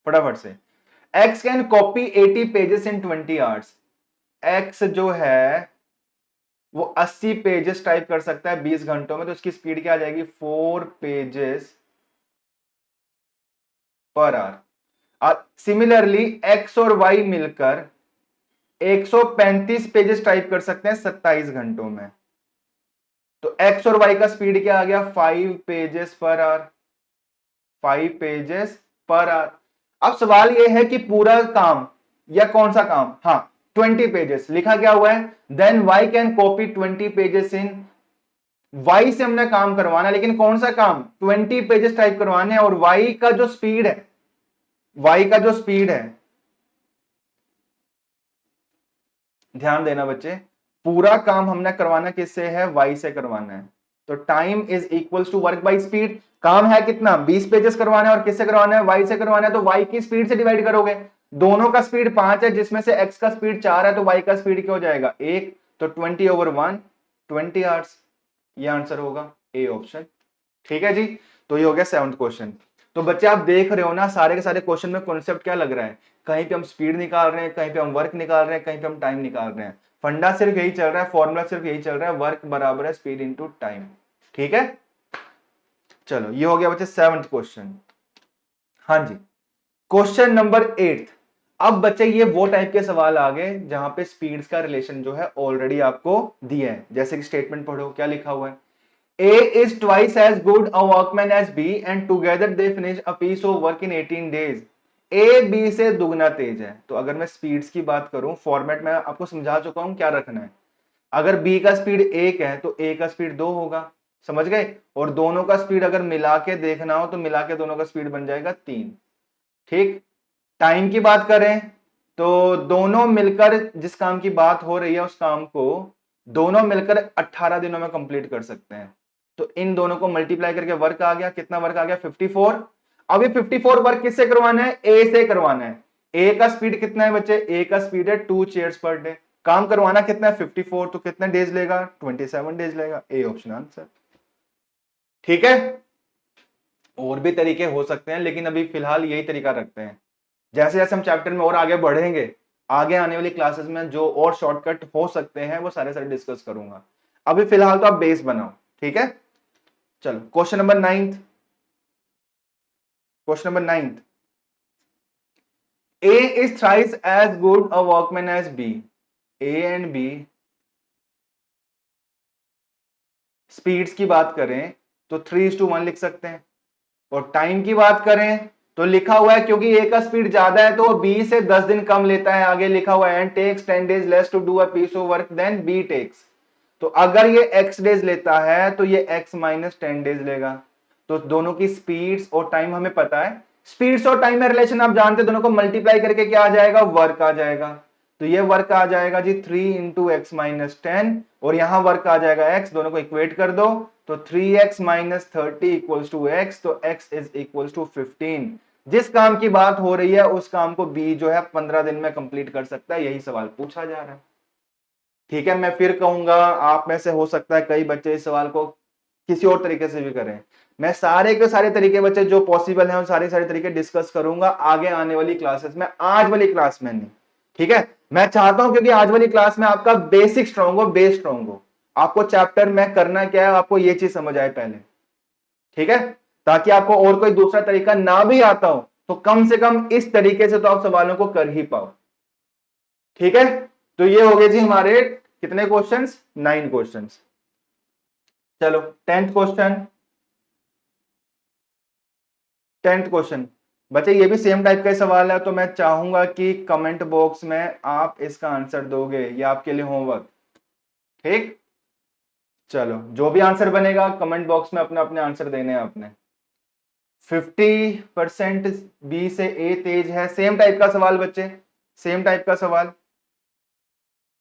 फटाफट से। x can copy 80 pages in 20 hours. x जो है वो 80 पेजेस टाइप कर सकता है 20 घंटों में, तो उसकी स्पीड क्या आ जाएगी, 4 pages per hour. Similarly x और y मिलकर 135 पेजेस टाइप कर सकते हैं 27 घंटों में। तो x और y का स्पीड क्या आ गया, 5 pages per hour, 5 pages per hour. अब सवाल यह है कि पूरा काम या कौन सा काम, हाँ 20 पेजेस लिखा क्या हुआ है, then y can copy 20 pages in, y से हमने काम करवाना है, लेकिन कौन सा काम, 20 पेजेस टाइप करवाने हैं, और y का जो स्पीड है, y का जो स्पीड है, ध्यान देना बच्चे, पूरा काम हमने करवाना किससे है, y से करवाना है। तो time is equals to work by speed. काम है कितना, 20 पेजेस करवाना है, और किससे करवाना है, y से करवाना है, तो y की स्पीड से डिवाइड करोगे। दोनों का स्पीड 5 है, जिसमें से x का स्पीड 4 है, तो y का स्पीड क्या हो जाएगा, 1, तो 20/1, 20 आवर्स। ये आंसर होगा ए ऑप्शन। ठीक है जी, तो ये हो गया 7th क्वेश्चन। तो बच्चे आप देख रहे हो ना, सारे के सारे क्वेश्चन में कॉन्सेप्ट क्या लग रहा है, कहीं पे हम स्पीड निकाल रहे हैं, कहीं पे हम वर्क निकाल रहे हैं, कहीं पे हम टाइम निकाल रहे हैं। फंडा सिर्फ यही चल रहा है, फॉर्मूला सिर्फ यही चल रहा है, वर्क बराबर है स्पीड इनटू टाइम। ठीक है, चलो ये हो गया बच्चे 7th क्वेश्चन। हाँ जी, क्वेश्चन नंबर 8। अब बच्चे ये वो टाइप के सवाल आ गए जहां पे स्पीड्स का रिलेशन जो है ऑलरेडी आपको दिया है। जैसे कि स्टेटमेंट पढ़ो, क्या लिखा हुआ है, A is twice as good a workman as B and together they finish a piece of work in 18 days. A B से दुगना तेज है। तो अगर मैं स्पीड्स की बात करूं, फॉर्मेट में आपको समझा चुका हूं क्या रखना है। अगर B का स्पीड 1 है तो A का स्पीड 2 होगा, समझ गए। और दोनों का स्पीड अगर मिला के देखना हो तो मिला के दोनों का स्पीड बन जाएगा 3। ठीक, टाइम की बात करें तो दोनों मिलकर जिस काम की बात हो रही है उस काम को दोनों मिलकर 18 दिनों में कंप्लीट कर सकते हैं। तो इन दोनों को मल्टीप्लाई करके वर्क आ गया, कितना वर्क आ गया, 54। अब ये 54 वर्क किससे करवाना है, ए से करवाना है। ए का स्पीड कितना है बच्चे, ए का स्पीड है 2 चेयर्स पर डे। काम करवाना कितना है, 54, तो कितने डेज लेगा, 27 डेज लेगा। A option answer. ठीक है, और भी तरीके हो सकते हैं, लेकिन अभी फिलहाल यही तरीका रखते हैं। जैसे जैसे हम चैप्टर में और आगे बढ़ेंगे, आगे आने वाली क्लासेस में जो और शॉर्टकट हो सकते हैं वो सारे सारे डिस्कस करूंगा। अभी फिलहाल तो आप बेस बनाओ। ठीक है, चलो question number 9। Question number 9, A is thrice as good a workman as B. A and B speeds की बात करें तो 3:1 लिख सकते हैं, और टाइम की बात करें तो लिखा हुआ है क्योंकि ए का स्पीड ज्यादा है तो बी से 10 दिन कम लेता है। आगे लिखा हुआ है and takes 10 days less to do a piece of work than B takes. तो अगर ये x डेज लेता है तो ये x माइनस 10 डेज लेगा। तो दोनों की स्पीड्स और टाइम हमें पता है, स्पीड्स और टाइम में रिलेशन आप जानते हैं, दोनों को मल्टीप्लाई करके क्या आ जाएगा, वर्क आ जाएगा। तो ये वर्क आ जाएगा जी 3 इंटू एक्स माइनस 10, और यहां वर्क आ जाएगा x, दोनों को इक्वेट कर दो तो 3x minus 30 equals to x, तो x इज इक्वल्स टू 15। जिस काम की बात हो रही है उस काम को b जो है 15 दिन में कंप्लीट कर सकता है, यही सवाल पूछा जा रहा है। ठीक है, मैं फिर कहूंगा आप में से हो सकता है कई बच्चे इस सवाल को किसी और तरीके से भी करें। मैं सारे के सारे तरीके बच्चे जो पॉसिबल हैं उन सारे सारे तरीके डिस्कस करूंगा आगे आने वाली क्लासेस में, आज वाली क्लास में नहीं। ठीक है, मैं चाहता हूं क्योंकि आज वाली क्लास में आपका बेसिक स्ट्रांग हो, बेस स्ट्रांग हो। आपको चैप्टर में करना क्या है, आपको ये चीज समझ आए पहले। ठीक है, ताकि आपको और कोई दूसरा तरीका ना भी आता हो तो कम से कम इस तरीके से तो आप सवालों को कर ही पाओ। ठीक है, तो ये हो गए जी हमारे कितने क्वेश्चंस, 9 क्वेश्चंस। चलो 10th क्वेश्चन। 10th क्वेश्चन बच्चे ये भी सेम टाइप का सवाल है, तो मैं चाहूंगा कि कमेंट बॉक्स में आप इसका आंसर दोगे, ये आपके लिए होमवर्क। ठीक, चलो जो भी आंसर बनेगा कमेंट बॉक्स में अपने अपने आंसर देने हैं आपने। 50% बी से ए तेज है, सेम टाइप का सवाल बच्चे, सेम टाइप का सवाल।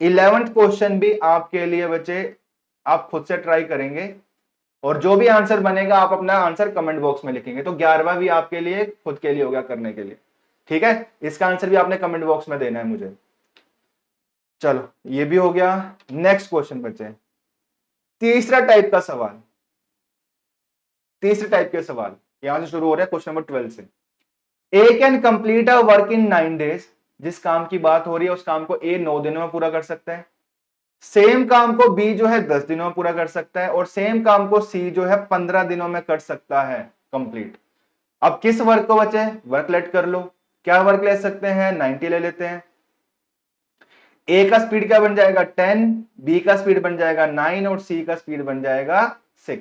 11th क्वेश्चन भी आपके लिए बच्चे आप खुद से ट्राई करेंगे और जो भी आंसर बनेगा आप अपना आंसर कमेंट बॉक्स में लिखेंगे। तो 11वां भी आपके लिए खुद के लिए हो गया करने के लिए, ठीक है। इसका आंसर भी आपने कमेंट बॉक्स में देना है मुझे। चलो ये भी हो गया। नेक्स्ट क्वेश्चन बच्चे, तीसरा टाइप का सवाल, तीसरे टाइप के सवाल यहां से शुरू हो रहा है क्वेश्चन नंबर 12 से। A can complete a work in 9 days, जिस काम की बात हो रही है उस काम को ए 9 दिनों में पूरा कर सकता है। सेम काम को बी जो है 10 दिनों में पूरा कर सकता है, और सेम काम को सी जो है 15 दिनों में कर सकता है कंप्लीट। अब किस वर्क को बचे, वर्क लेट कर लो। क्या वर्क ले सकते हैं, 90 ले लेते हैं। ए का स्पीड क्या बन जाएगा 10, बी का स्पीड बन जाएगा 9 और सी का स्पीड बन जाएगा 6,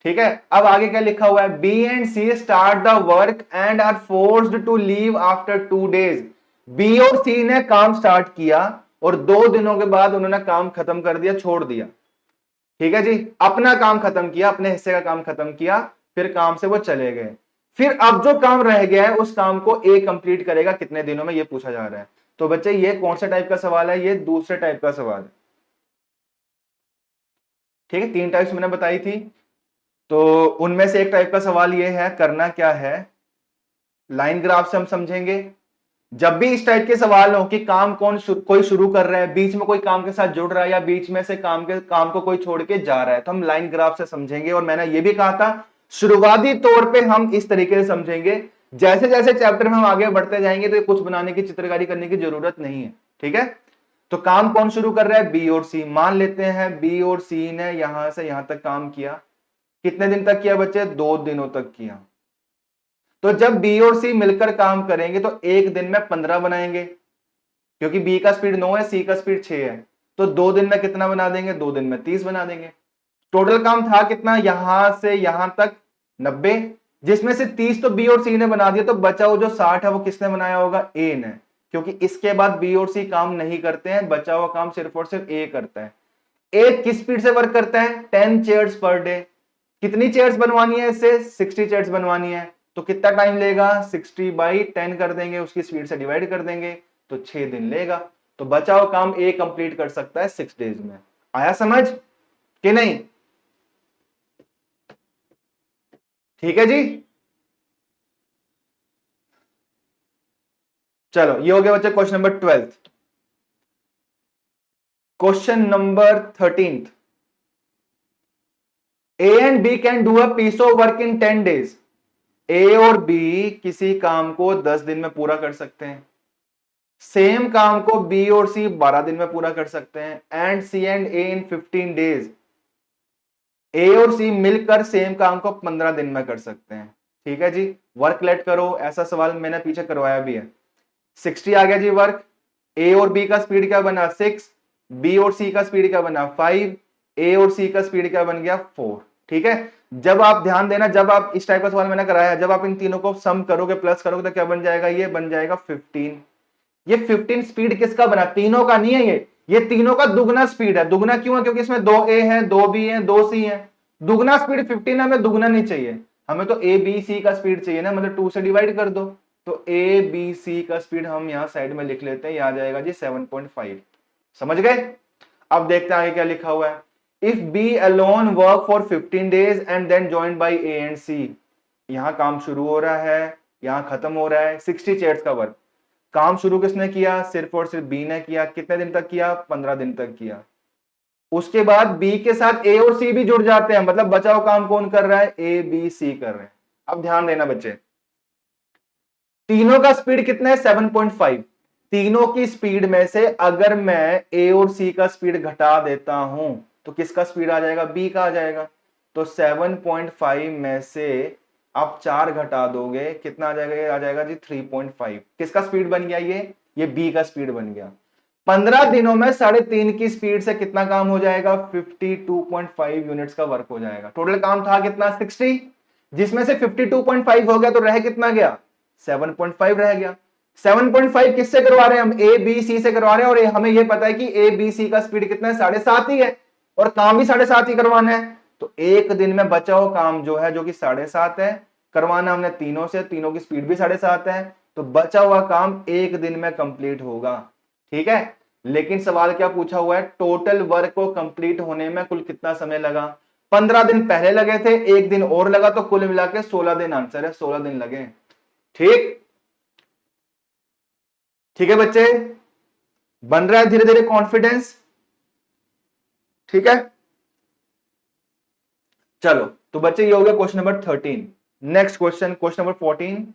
ठीक है। अब आगे क्या लिखा हुआ है, B and C start the work and are forced to leave after 2 days. B और सी ने काम स्टार्ट किया और 2 दिनों के बाद उन्होंने काम खत्म कर दिया, छोड़ दिया, ठीक है जी। अपना काम खत्म किया, अपने हिस्से का काम खत्म किया, फिर काम से वो चले गए। फिर अब जो काम रह गया है उस काम को ए कंप्लीट करेगा कितने दिनों में, ये पूछा जा रहा है। तो बच्चे ये कौन सा टाइप का सवाल है, ये दूसरे टाइप का सवाल है, ठीक है। 3 टाइप्स मैंने बताई थी, तो उनमें से एक टाइप का सवाल ये है। करना क्या है, लाइन ग्राफ से हम समझेंगे। जब भी इस टाइप के सवाल हो कि काम कोई शुरू कर रहा है, बीच में कोई काम के साथ जुड़ रहा है, या बीच में से काम को कोई छोड़ के जा रहा है, तो हम लाइन ग्राफ से समझेंगे। और मैंने ये भी कहा था शुरुआती तौर पे हम इस तरीके से समझेंगे, जैसे जैसे चैप्टर में हम आगे बढ़ते जाएंगे तो कुछ बनाने की, चित्रकारी करने की जरूरत नहीं है, ठीक है। तो काम कौन शुरू कर रहा है, बी और सी। मान लेते हैं बी और सी ने यहां से यहां तक काम किया। कितने दिन तक किया बच्चे, 2 दिनों तक किया। तो जब बी और सी मिलकर काम करेंगे तो एक दिन में 15 बनाएंगे, क्योंकि बी का स्पीड 9 है, सी का स्पीड 6 है। तो 2 दिन में कितना बना देंगे, 2 दिन में 30 बना देंगे। टोटल काम था कितना, यहां से यहां तक 90, जिसमें से 30 तो बी और सी ने बना दिया। तो बचा हुआ जो 60 है वो किसने बनाया होगा, ए ने, क्योंकि इसके बाद बी और सी काम नहीं करते हैं, बचा हुआ काम सिर्फ और सिर्फ ए करता है। ए किस स्पीड से वर्क करता है, 10 चेयर्स पर डे। कितनी चेयर्स बनवानी है इससे, 60 चेयर्स बनवानी है। तो कितना टाइम लेगा, 60/10 कर देंगे, उसकी स्पीड से डिवाइड कर देंगे, तो 6 दिन लेगा। तो बचा हुआ काम ए कंप्लीट कर सकता है 6 डेज में। आया समझ कि नहीं, ठीक है जी। चलो ये हो गया बच्चे question number 12। Question number 13, A and B can do a piece of work in 10 days. A और बी किसी काम को 10 दिन में पूरा कर सकते हैं। सेम काम को बी और सी 12 दिन में पूरा कर सकते हैं। And C and A in 15 days. A और सी मिलकर सेम काम को 15 दिन में कर सकते हैं, ठीक है जी। वर्क लेट करो, ऐसा सवाल मैंने पीछे करवाया भी है। 60 आ गया जी वर्क। ए और बी का स्पीड क्या बना, 6। बी और सी का स्पीड क्या बना, 5। ए और सी का स्पीड क्या बन गया, 4, ठीक है। जब आप ध्यान देना, जब आप इस टाइप का सवाल मैंने कराया, जब आप इन तीनों को सम करोगे, प्लस करोगे, तो क्या बन जाएगा, ये बन जाएगा 15। ये 15 स्पीड किसका बना, तीनों का नहीं है, ये तीनों का दुगना स्पीड है। दुगना क्यों है, क्योंकि इसमें 2 ए है, 2 बी है, 2 सी है। दुगना स्पीड 15, हमें दुगना नहीं चाहिए, हमें तो ए बी सी का स्पीड चाहिए ना, मतलब 2 से डिवाइड कर दो। तो ए बी सी का स्पीड हम यहां साइड में लिख लेते हैं, यह आ जाएगा जी 7.5। समझ गए। अब देखते हैं आगे क्या लिखा हुआ है। If B alone work for 15 days and then joined by A and C. यहां काम शुरू हो रहा है, यहां खत्म हो रहा है, 60 चेयर्स का वर्क। काम शुरू किसने किया, सिर्फ और सिर्फ बी ने किया। कितने दिन तक किया, 15 दिन तक किया। उसके बाद बी के साथ ए और सी भी जुड़ जाते हैं, मतलब बचाव काम कौन कर रहा है, ए बी सी कर रहे हैं। अब ध्यान देना बच्चे, तीनों का स्पीड कितना है, 7.5। तीनों की स्पीड में से अगर मैं ए और सी का स्पीड घटा देता हूं तो किसका स्पीड आ जाएगा, बी का आ जाएगा। तो 7.5 में से आप 4 घटा दोगे, कितना आ जाएगा, ये आ जाएगा जी 3.5। किसका स्पीड बन गया, ये बी का स्पीड बन गया। 15 दिनों में 3.5 की स्पीड से कितना काम हो जाएगा, 52.5 यूनिट्स का वर्क हो जाएगा। टोटल काम था कितना, 60, जिसमें से 52.5 हो गया, तो रह कितना गया, 7.5 रह गया। 7.5 किससे करवा रहे हैं हम, ए बी सी से करवा रहे हैं, और हमें यह पता है कि ए बी सी का स्पीड कितना है, 7.5 ही है, और काम भी 7.5 ही करवाना है। तो एक दिन में बचा हुआ काम जो है, जो कि 7.5 है, करवाना हमने तीनों से, तीनों की स्पीड भी 7.5 है, तो बचा हुआ काम एक दिन में कंप्लीट होगा, ठीक है। लेकिन सवाल क्या पूछा हुआ है, टोटल वर्क को कंप्लीट होने में कुल कितना समय लगा। 15 दिन पहले लगे थे, एक दिन और लगा, तो कुल मिला के 16 दिन आंसर है, 16 दिन लगे। ठीक, ठीक है बच्चे, बन रहा है धीरे धीरे कॉन्फिडेंस। ठीक है, चलो तो बच्चे ये हो गया question number 13। Next question, question number 14।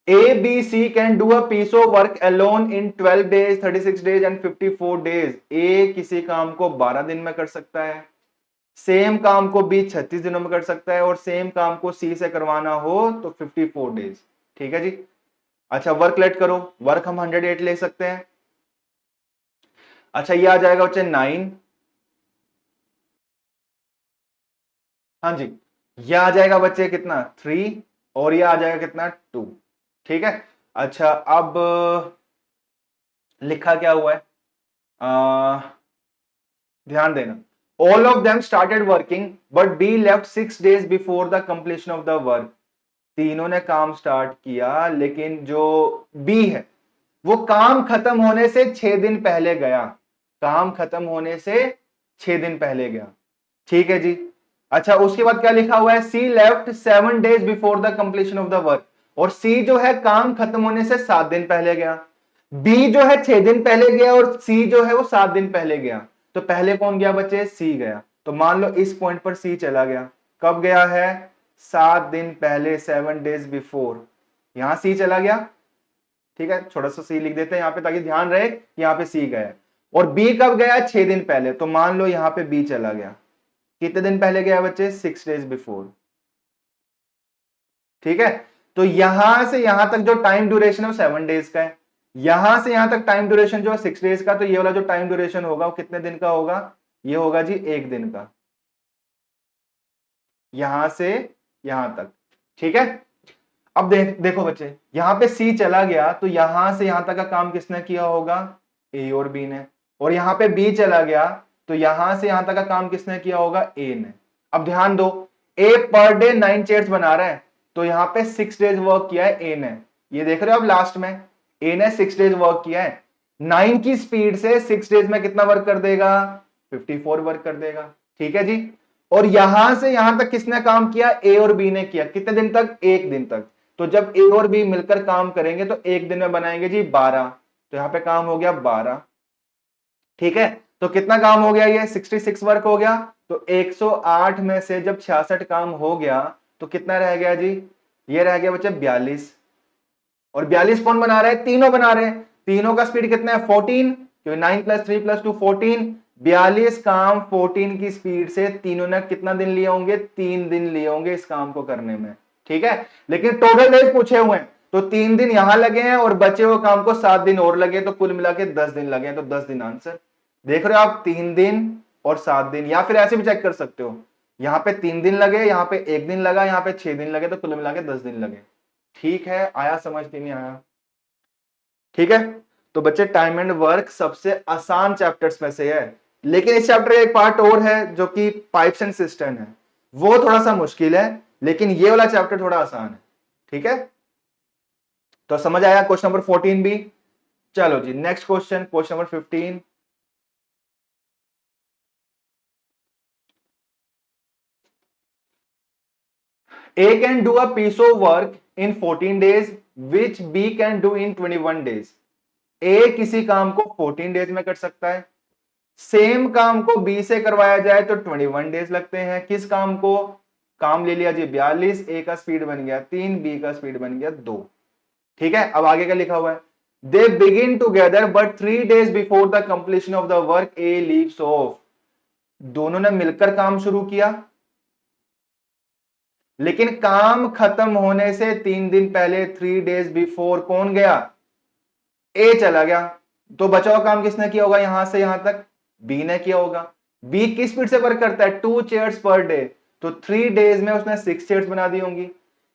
A, B, C can do a piece of work alone in 12 days, 36 days and 54 days. A किसी काम को 12 दिन में कर सकता है, सेम काम को B 36 दिनों में कर सकता है, और सेम काम को C से करवाना हो तो 54 डेज। ठीक है जी। अच्छा, वर्क लेट करो, वर्क हम 108 ले सकते हैं। अच्छा, ये आ जाएगा बच्चे 9। हाँ जी, ये आ जाएगा बच्चे कितना 3, और ये आ जाएगा कितना 2। ठीक है। अच्छा, अब लिखा क्या हुआ है, ध्यान देना। All of them started working but be left 6 days before the completion of the work. तीनों ने काम स्टार्ट किया, लेकिन जो बी है वो काम खत्म होने से 6 दिन पहले गया, काम खत्म होने से 6 दिन पहले गया। ठीक है जी। अच्छा, उसके बाद क्या लिखा हुआ है, C left 7 days before the completion of the work, और सी जो है काम खत्म होने से 7 दिन पहले गया। बी जो है 6 दिन पहले गया, और सी जो है वो 7 दिन पहले गया। तो पहले कौन गया बच्चे, सी गया। तो मान लो इस पॉइंट पर सी चला गया, कब गया है, 7 दिन पहले, 7 days बिफोर, यहां सी चला गया। ठीक है, छोटा सा सी लिख देते हैं यहां पे ताकि ध्यान रहे, यहां पे सी गया। और बी कब गया, 6 दिन पहले, तो मान लो यहां पे बी चला गया, कितने दिन पहले गया बच्चे, 6 days बिफोर। ठीक है, तो यहां से यहां तक जो टाइम ड्यूरेशन है वो 7 days का है, यहां से यहां तक टाइम ड्यूरेशन जो है 6 days का, तो ये वाला जो टाइम ड्यूरेशन होगा वो कितने दिन का होगा, ये होगा जी 1 दिन का, यहां से यहां तक। ठीक है, अब देखो बच्चे, यहां पे सी चला गया, तो यहां से यहां तक का काम किसने किया होगा, ए और बी ने। और यहां पे बी चला गया, तो यहां से यहां तक का काम किसने किया होगा, ए ने। अब ध्यान दो, ए पर डे 9 चेयर्स बना रहा है, तो यहां पे 6 days वर्क किया है ए ने। ये देख रहे हो अब लास्ट में, ए ने 6 days वर्क किया है, 9 की स्पीड से 6 days में कितना वर्क कर देगा, 54 वर्क कर देगा। ठीक है जी। और यहां से यहां तक किसने काम किया, ए और बी ने किया, कितने दिन तक, 1 दिन तक। तो जब ए और बी मिलकर काम करेंगे तो 1 दिन में बनाएंगे जी 12, तो यहां पे काम हो गया 12। ठीक है, तो कितना काम हो गया, ये 66 वर्क हो गया। तो 108 में से जब 66 काम हो गया तो कितना रह गया जी, ये रह गया बच्चे 42। और 42 कौन बना रहा है, तीनों बना रहे हैं, तीनों का स्पीड कितना है 14, क्योंकि 9 + 3 + 2 14। 42 काम 14 की स्पीड से तीनों ने कितना दिन लिए होंगे, 3 दिन लिए होंगे इस काम को करने में। ठीक है, लेकिन टोटल डेज पूछे हुए हैं, तो 3 दिन यहां लगे हैं और बचे हुए काम को 7 दिन और लगे, तो कुल मिला के 10 दिन लगे हैं, तो 10 दिन आंसर। देख रहे हो आप, 3 दिन और 7 दिन, या फिर ऐसे भी चेक कर सकते हो, यहां पे 3 दिन लगे, यहां पे 1 दिन लगा, यहां पे 6 दिन लगे, तो कुल मिला के 10 दिन लगे। ठीक है, आया समझ नहीं आया। ठीक है, तो बच्चे टाइम एंड वर्क सबसे आसान चैप्टर्स में से है, लेकिन इस चैप्टर का एक पार्ट और है जो कि पाइप्स एंड सिस्टम है, वो थोड़ा सा मुश्किल है, लेकिन ये वाला चैप्टर थोड़ा आसान है। ठीक है, तो समझ आया क्वेश्चन नंबर 14 भी। चलो जी, next question, question number 15। A can do a piece of work in 14 days which B can do in 21 days। A किसी काम को 14 डेज में कर सकता है, सेम काम को बी से करवाया जाए तो 21 डेज लगते हैं। किस काम को, काम ले लिया जी 42, ए का स्पीड बन गया 3, बी का स्पीड बन गया 2। ठीक है, अब आगे क्या लिखा हुआ है, they begin together but 3 days before the completion of the work A leaves of. दोनों ने मिलकर काम शुरू किया, लेकिन काम खत्म होने से 3 दिन पहले 3 days बिफोर कौन गया, ए चला गया। तो बचा हुआ काम किसने किया होगा, यहां से यहां तक बी ने किया होगा। बी किस स्पीड से वर्क करता है, 2 चेयर्स पर डे, तो 3 days में उसने 6 चेयर्स बना दी होंगी।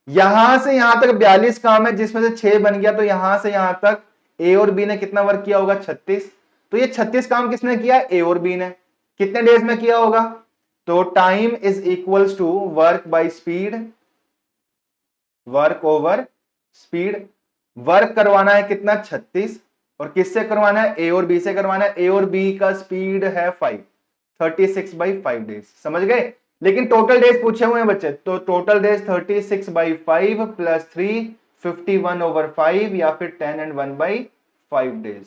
यहां से यहां तक 42 काम है जिसमें से 6 बन गया, तो यहां से यहां तक ए और बी ने कितना वर्क किया होगा, 36। तो ये 36 काम किसने किया, ए और बी ने, कितने डेज में किया होगा, तो time is equals to work by speed, work over speed. Work करवाना है कितना 36, और किससे करवाना है, ए और बी से करवाना है। ए और बी का स्पीड है 5, 36/5 डेज, समझ गए। लेकिन टोटल डेज पूछे हुए हैं बच्चे, तो टोटल डेज 36/5 प्लस 3, 51/5 या फिर 10 and 1/5 days.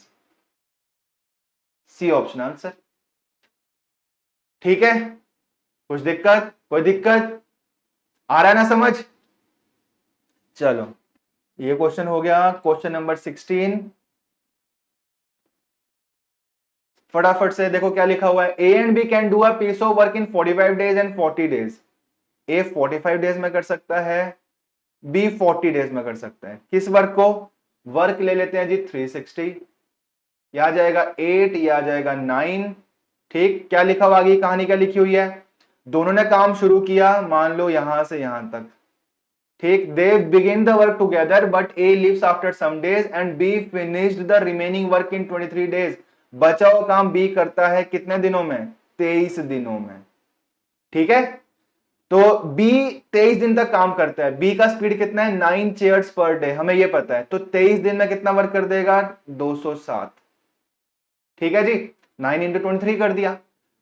C option answer. ठीक है, कुछ दिक्कत, कोई दिक्कत आ रहा है ना समझ। चलो ये क्वेश्चन हो गया, क्वेश्चन नंबर 16। फटाफट से देखो क्या लिखा हुआ है। A and B can do a piece of work in 45 days and 40 days. A 45 days में कर सकता है, बी 40 डेज में कर सकता है। किस वर्क को, वर्क ले लेते हैं जी 360, या आ जाएगा 8 या आ जाएगा 9। ठीक, क्या लिखा हुआ आगे कहानी क्या लिखी हुई है, दोनों ने काम शुरू किया मान लो यहां से यहां तक। ठीक, they begin the work together but A leaves after some days and B finished the remaining work in 23 days. बचा हुआ काम बी करता है कितने दिनों में, 23 दिनों में। ठीक है, तो बी 23 दिन तक काम करता है। बी का स्पीड कितना है, 9 चेयर्स पर डे, हमें ये पता है। तो 23 दिन में कितना वर्क कर देगा, 207। ठीक है जी, 9 × 23 कर दिया।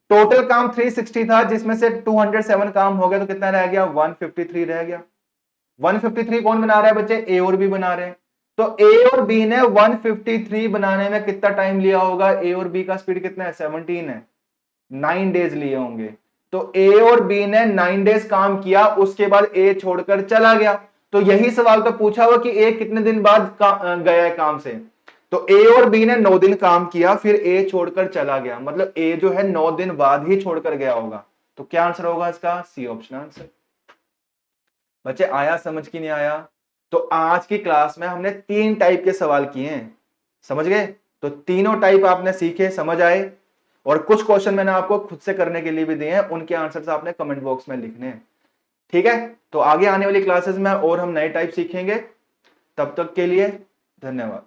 टोटल काम 360 था, जिसमें से 207 काम हो गया, तो कितना रह गया, 153 रह गया। 153 कौन बना रहा है बच्चे, ए और बी बना रहे हैं। तो ए और बी ने 153 बनाने में कितना टाइम लिया होगा, ए और बी का स्पीड कितना है, 17 है, 9 डेज लिए होंगे। तो ए और बी ने 9 डेज काम किया, उसके बाद ए छोड़कर चला गया। तो यही सवाल तो पूछा हुआ कि ए कितने दिन बाद गया है काम से। तो ए और बी ने 9 दिन काम किया, फिर ए छोड़कर चला गया, मतलब ए जो है 9 दिन बाद ही छोड़कर गया होगा। तो क्या आंसर होगा इसका, सी ऑप्शन आंसर। बच्चे आया समझ की नहीं आया। तो आज की क्लास में हमने 3 टाइप के सवाल किए हैं, समझ गए। तो तीनों टाइप आपने सीखे, समझ आए। और कुछ क्वेश्चन मैंने आपको खुद से करने के लिए भी दिए हैं, उनके आंसर्स आपने कमेंट बॉक्स में लिखने हैं। ठीक है, तो आगे आने वाली क्लासेस में और हम नए टाइप सीखेंगे। तब तक के लिए धन्यवाद।